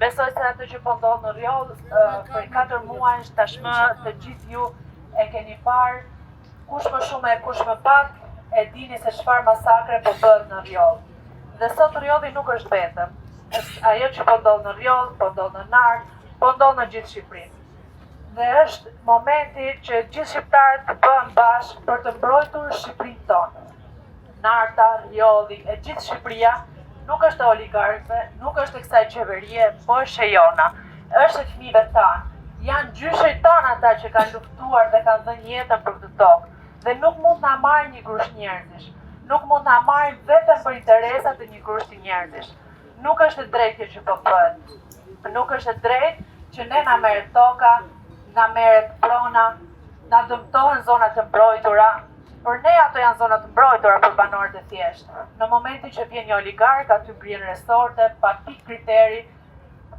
Besoj se atë që po ndodh në Rjoll, për 4 muajsh tashmë të gjithë ju e keni parë, kush më shumë e kush më pak, e dini se çfarë masakre po bëhet në Rjoll. Dhe sot Rjolli nuk është vetëm. Ajo që po ndodh në Rjoll, po ndodh në Nart, po ndodh në gjithë Shqipërinë. Dhe është momenti që gjithë shqiptarët të bëhen bashkë për të mbrojtur Shqipërinë tonë. Narta, Rjolli e gjithë Shqipëria nuk është e oligarkëve, nuk është e kësaj qeverie, po është e jona. Është e fëmijëve tanë. Janë gjyshet tanë ata që kanë luftuar dhe kanë dhënë jetën për këtë tokë. Dhe nuk mund na marrë një grusht njerëzish. Nuk mund na marrë vetëm për interesat e një grushti njerëzish. Nuk është e drejtë që po bëhet. Nuk është e drejtë që ne na merret toka, na merret prona, na dëmtohen zonat e mbrojtura. Por ne ato janë zonat të mbrojtura për banorët e thjeshtë. Në momentin që vjen një oligark, aty ngrihen resorte, pa pikë kriteri,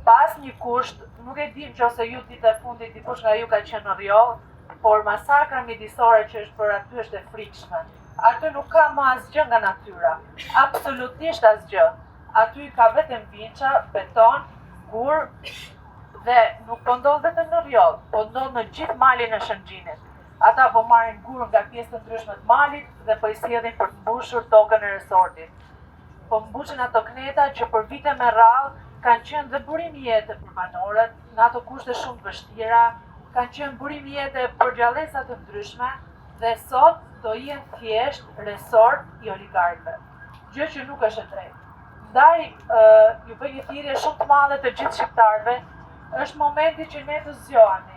pa asnjë kusht, nuk e dim nëse ju ditë e fundit dikush nga ju ka qenë në Rjoll, por masakra midisore që është bërë aty është e frikshme. Aty nuk ka më asgjë nga natyra, absolutisht asgjë. Aty ka vetëm vinça, beton, gur, dhe nuk po ndodh vetëm në Rjoll, po ndodh në gjithë malin e Shënxhinit. Ata po marrin gur nga pjesë të ndryshme të malit dhe po i sjellin për të mbushur tokën e resortit. Po mbushin ato kneta që për vite me radhë kanë qenë dhe burim jete për banorët, në ato kushte shumë të vështira, kanë qenë burim jete për gjallësa të ndryshme dhe sot do jenë thjesht resort i oligarkëve. Gjë që nuk është e drejtë. Ndaj ju bëj një thirrje shumë të madhe të gjithë shqiptarëve, është momenti që ne të zgjohemi.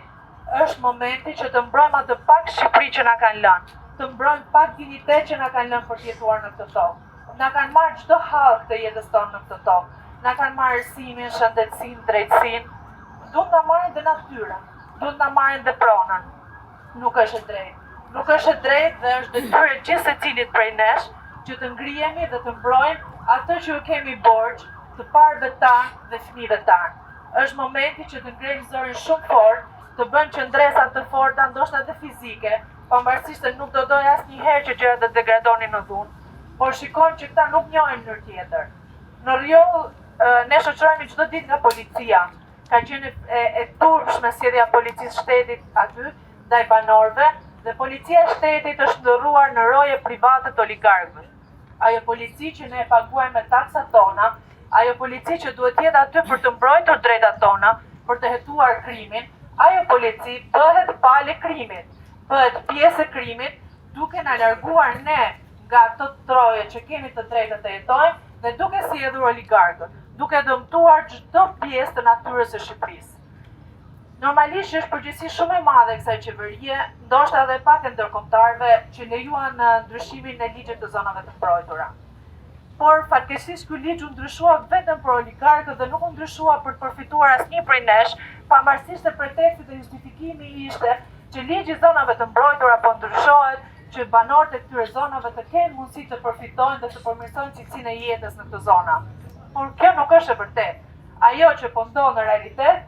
Është momenti që të mbrojmë atë pak Shqipëri që na kanë lënë, të mbrojmë pak dinitet që na kanë lënë për të jetuar në këtë tokë. Na kanë marrë çdo hallk të jetës tonë në këtë tokë. Na kanë marrë arsimin, shëndetësinë, drejtësinë. Duhet na marrin dhe natyrën, duhet na marrin dhe pronën. Nuk është e drejtë. Nuk është e drejtë dhe është detyrë e gjithë secilit prej nesh që të ngrihemi dhe të mbrojmë atë që kemi borxh të parëve tanë dhe fëmijëve tanë. Është momenti që të ngrenë zërin shumë fort, të bën qëndresa të forta, ndoshta edhe fizike, pavarësisht se nuk do doj asnjëherë që gjërat të degradonin në dhunë, por shikojmë që këta nuk njohin mënyrë tjetër. Në Rjoll ne shoqërohemi çdo ditë nga policia. Ka qenë e turpshme sjellja e policisë shtetit aty ndaj banorëve dhe policia e shtetit është ndërruar në roje private të oligarkëve. Ajo polici që ne e paguajmë me taksat tona, ajo polici që duhet jetë aty për të mbrojtur drejtat tona, për të hetuar krimin, ajo polici bëhet palë e krimit, bëhet pjesë e krimit, duke na larguar ne nga ato troje që kemi të drejtën të jetojmë dhe duke sjellur oligarkët, duke dëmtuar çdo pjesë të natyrës së Shqipërisë. Normalisht është përgjegjësi shumë e madhe e kësaj qeverie, ndoshta edhe pak e ndërkombëtarëve që lejuan ndryshimin e ligjit të zonave të mbrojtura. Por fatkeqësisht ky ligj u ndryshua vetëm për oligarkët dhe nuk u ndryshua për të përfituar asnjë prej nesh, pavarësisht se preteksti dhe justifikimi ishte që ligji i zonave të mbrojtura po ndryshohet, që banorët e këtyre zonave të kenë mundësi të përfitojnë dhe të përmirësojnë cilësinë e jetës në këto zona. Por kjo nuk është e vërtetë. Ajo që po ndodh në realitet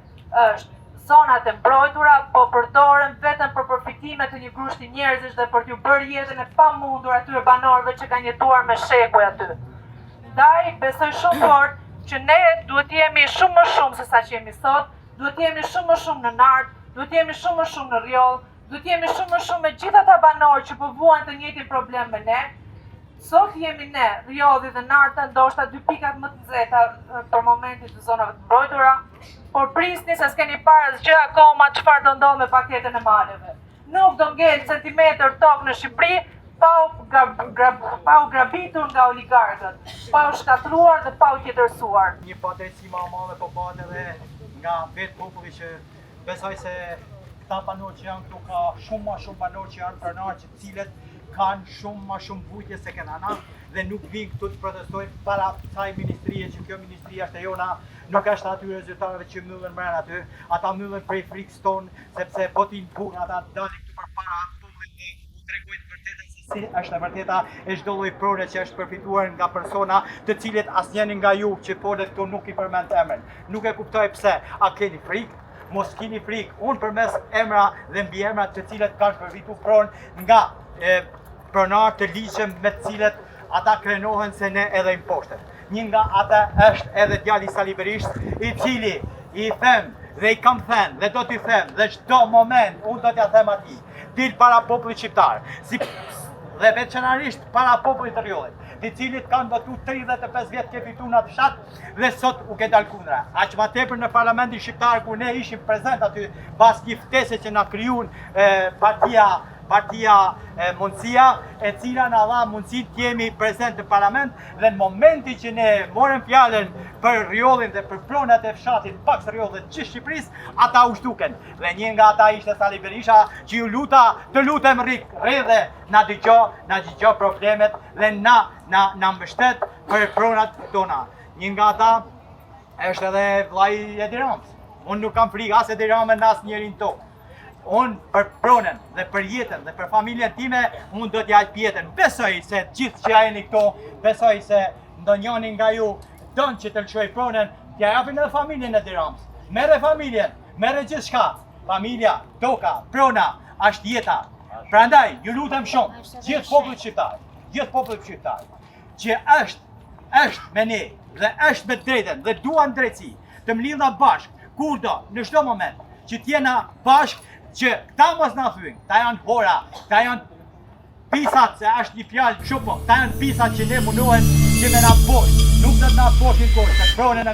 është zonat e mbrojtura po përdoren vetëm për përfitime të një grushti njerëzish dhe për t'ju bërë jetën e pamundur atyre banorëve që kanë jetuar me shekuj aty. Ndaj besoj shumë fort që ne duhet të jemi shumë më shumë se sa që jemi sot, duhet të jemi shumë më shumë në Nart, duhet të jemi shumë më shumë në Rjoll, duhet të jemi shumë më shumë me gjithë ata banorë që po vuajnë të njëjtin problem me ne. Sot jemi ne, Rjolli dhe Narta, ndoshta 2 pikat më të nxehta për momentin të zonave të mbrojtura, por prisni se s'keni parë asgjë akoma çfarë do ndodh me paketën e maleve. Nuk do ngel centimetër tokë në Shqipëri pa u grabitur nga oligarkët, pa u shkatruar dhe pa u tjetërsuar. Një padrejtësi më e madhe po bëhet edhe nga vetë populli që besoj se këta banorë që janë këtu ka shumë më shumë banorë që janë pronarë që cilët kanë shumë më shumë vujtje se kena na dhe nuk vinë këtu të protestojnë para kësaj ministrie që kjo ministria është e jona, nuk është atyre zyrtarëve që myllen brenda aty, ata myllen prej frikës tonë sepse po tin punë ata dalin këtu përpara popullit dhe u tregojnë vërtetën se si është e vërteta e çdo lloj prore që është përfituar nga persona të cilët asnjëri nga ju që folet këtu nuk i përmend emrin. Nuk e kuptoj pse, a keni frikë? Mos keni frikë. Unë përmes emra dhe mbiemra të cilët kanë përfituar pronë nga pronar të ligjshëm me të cilët ata krenohen se ne edhe imposhtet. një nga ata është edhe djali Sali Berisht, I cili I them dhe I kam thënë dhe do t'i them dhe çdo moment unë do t'ja them atij, dil para popullit shqiptar, dhe veçanërisht para popullit të Rjollit, të cilit kanë votu 35 vjet ke fitu në atë fshat dhe sot u ke dal kundra. Aq më tepër në parlamentin shqiptar ku ne ishim prezent aty pas një ftese që na krijuan partia Mundësia, e cila na dha mundësi të jemi prezent në parlament dhe në momenti që ne morëm fjalën për Rjollin dhe për pronat e fshatit Paks Rjoll dhe gjithë Shqipërisë, ata u shtuken. Dhe një nga ata ishte Sali Berisha, që ju të lutem rri dhe na dëgjoj problemet dhe na mbështet për pronat tona. Një nga ata është edhe vllai Edi Ramës. Unë nuk kam frikë as Edi Ramën as njerin tokë. Unë për pronën dhe për jetën dhe për familjen time, unë do t'ja jap jetën. Besoj se gjithë që jeni këto, besoj se ndonjëri nga ju don që të lëshoj pronën, t'ja japin edhe familjen e Edi Ramës. Merre familjen, merre gjithçka. Familja, toka, prona, është jeta. Prandaj, ju lutem shumë, gjithë popullit shqiptar, që është me ne dhe është me drejtën dhe duan drejtësi, të mlidhna bashkë, kurdo, në çdo moment, që t'jena bashkë, që këta mos na thyen, ta janë hora, ta janë pisat, se është një fjalë shumë, ta janë pisat që ne mundohen që me na bosh, nuk do të na boshin kurrë, se pronën